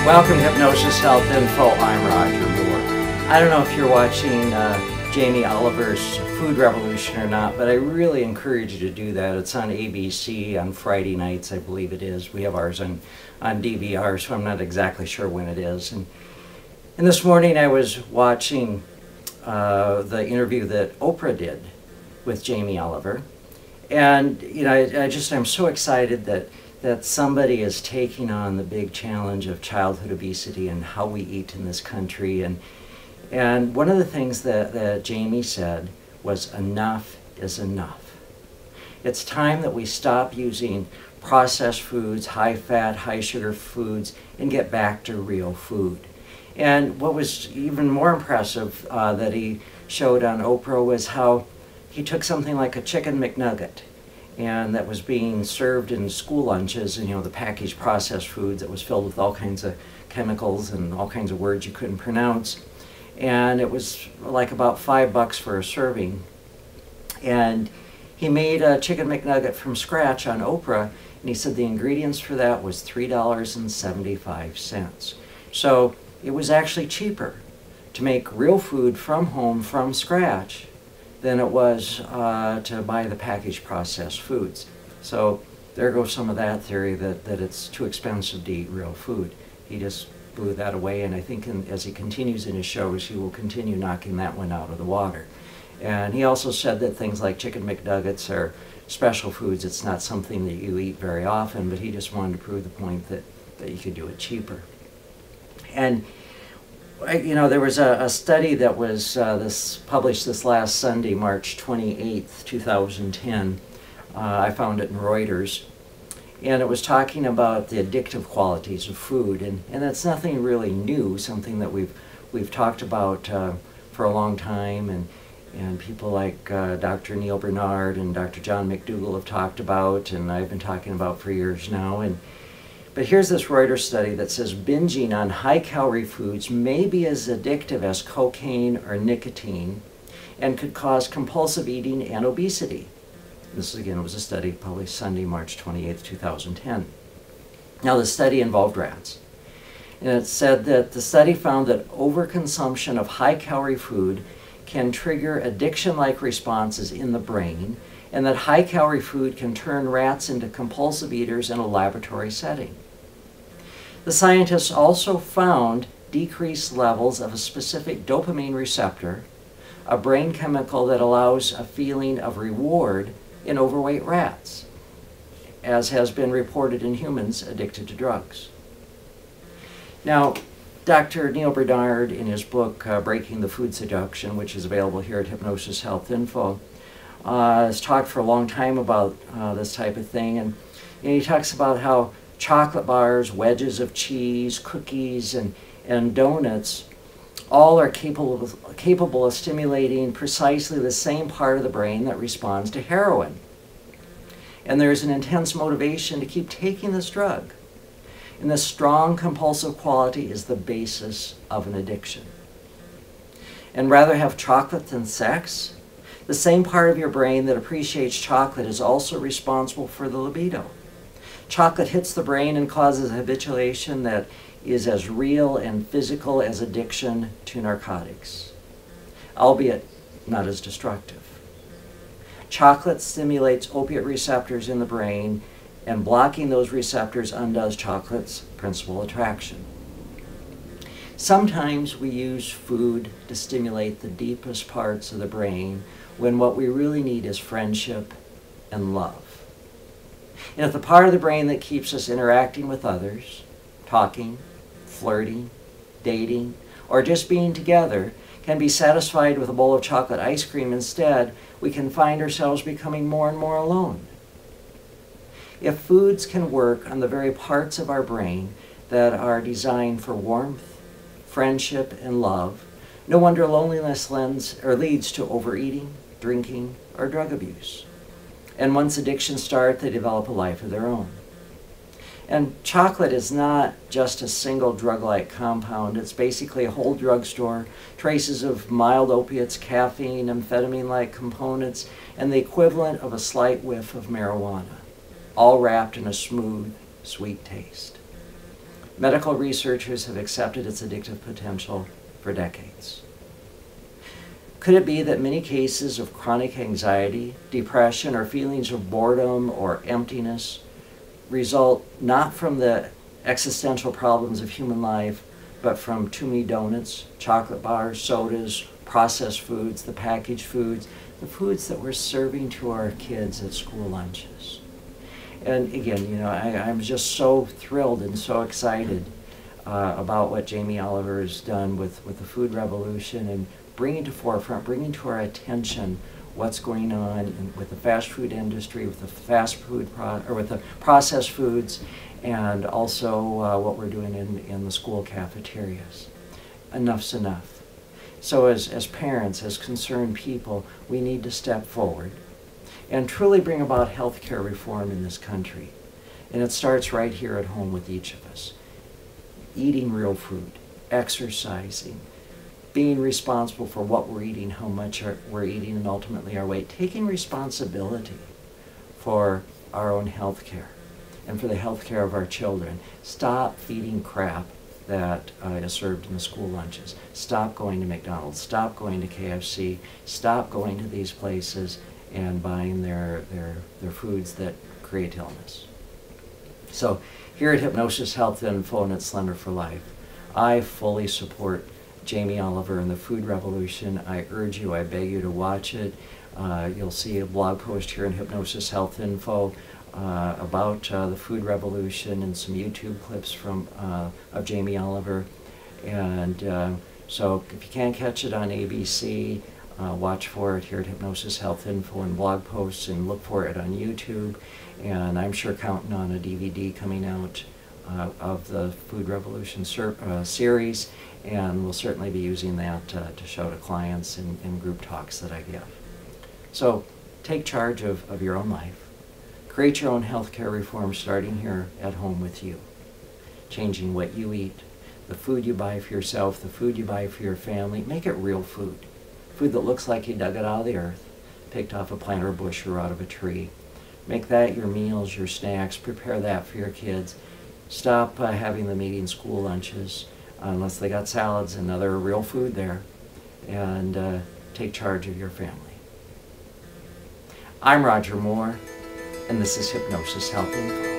Welcome to Hypnosis Health Info. I'm Roger Moore. I don't know if you're watching Jamie Oliver's Food Revolution or not, but I really encourage you to do that. It's on ABC on Friday nights, I believe it is. We have ours on DVR, so I'm not exactly sure when it is. And this morning I was watching the interview that Oprah did with Jamie Oliver. And you know, I'm so excited that somebody is taking on the big challenge of childhood obesity and how we eat in this country. And one of the things that Jamie said was, enough is enough. It's time that we stop using processed foods, high fat, high sugar foods, and get back to real food. And what was even more impressive that he showed on Oprah was how he took something like a chicken McNugget, and that was being served in school lunches, and you know, the packaged processed foods that was filled with all kinds of chemicals and all kinds of words you couldn't pronounce. And it was like about $5 for a serving. And he made a chicken McNugget from scratch on Oprah, and he said the ingredients for that was $3.75. So it was actually cheaper to make real food from home, from scratch, than it was to buy the packaged processed foods. So there goes some of that theory that it's too expensive to eat real food. He just blew that away, and I think as he continues in his shows, he will continue knocking that one out of the water. And he also said that things like chicken McNuggets are special foods. It's not something that you eat very often, but he just wanted to prove the point that you could do it cheaper. And you know, there was a study that was published this last Sunday, March 28th, 2010. I found it in Reuters. And it was talking about the addictive qualities of food. And that's nothing really new, something that we've talked about for a long time. And people like Dr. Neil Bernard and Dr. John McDougall have talked about, and I've been talking about for years now. But here's this Reuters study that says binging on high-calorie foods may be as addictive as cocaine or nicotine and could cause compulsive eating and obesity. This, again, was a study published Sunday, March 28, 2010. Now, the study involved rats. And it said that the study found that overconsumption of high-calorie food can trigger addiction-like responses in the brain, and that high-calorie food can turn rats into compulsive eaters in a laboratory setting. The scientists also found decreased levels of a specific dopamine receptor, a brain chemical that allows a feeling of reward in overweight rats, as has been reported in humans addicted to drugs. Now, Dr. Neil Bernard, in his book, Breaking the Food Seduction, which is available here at Hypnosis Health Info, has talked for a long time about this type of thing, and he talks about how chocolate bars, wedges of cheese, cookies, and donuts all are capable of stimulating precisely the same part of the brain that responds to heroin. And there's an intense motivation to keep taking this drug. And this strong compulsive quality is the basis of an addiction. And rather have chocolate than sex? The same part of your brain that appreciates chocolate is also responsible for the libido. Chocolate hits the brain and causes a habituation that is as real and physical as addiction to narcotics, albeit not as destructive. Chocolate stimulates opiate receptors in the brain, and blocking those receptors undoes chocolate's principal attraction. Sometimes we use food to stimulate the deepest parts of the brain when what we really need is friendship and love. And if the part of the brain that keeps us interacting with others, talking, flirting, dating, or just being together can be satisfied with a bowl of chocolate ice cream instead, we can find ourselves becoming more and more alone. If foods can work on the very parts of our brain that are designed for warmth, friendship, and love, no wonder loneliness leads to overeating, drinking, or drug abuse. And once addictions start, they develop a life of their own. And chocolate is not just a single drug-like compound. It's basically a whole drugstore, traces of mild opiates, caffeine, amphetamine-like components, and the equivalent of a slight whiff of marijuana, all wrapped in a smooth, sweet taste. Medical researchers have accepted its addictive potential for decades. Could it be that many cases of chronic anxiety, depression, or feelings of boredom or emptiness result not from the existential problems of human life, but from too many donuts, chocolate bars, sodas, processed foods, the packaged foods, the foods that we're serving to our kids at school lunches? And again, I'm just so thrilled and so excited about what Jamie Oliver has done with the food revolution and bringing to forefront, bringing to our attention what's going on with the fast food industry, with the with the processed foods, and also what we're doing in the school cafeterias. Enough's enough. So as parents, as concerned people, we need to step forward and truly bring about healthcare reform in this country. And it starts right here at home with each of us. Eating real food, exercising, being responsible for what we're eating, how much we're eating, and ultimately our weight. Taking responsibility for our own health care and for the health care of our children. Stop feeding crap that is served in the school lunches. Stop going to McDonald's. Stop going to KFC. Stop going to these places and buying their foods that create illness. So here at Hypnosis Health Info and at Slender for Life, I fully support Jamie Oliver and the food revolution. I urge you, I beg you to watch it. You'll see a blog post here in Hypnosis Health Info about the food revolution and some YouTube clips of Jamie Oliver. And so if you can't catch it on ABC, watch for it here at Hypnosis Health Info and blog posts, and look for it on YouTube. And I'm sure counting on a DVD coming out of the Food Revolution series, and we'll certainly be using that to show to clients in group talks that I give. So take charge of your own life. Create your own healthcare reform starting here at home with you. Changing what you eat, the food you buy for yourself, the food you buy for your family. Make it real food. Food that looks like you dug it out of the earth, picked off a plant or a bush or out of a tree. Make that your meals, your snacks. Prepare that for your kids. Stop having them eating school lunches unless they got salads and other real food there. And take charge of your family. I'm Roger Moore, and this is Hypnosis Health Info.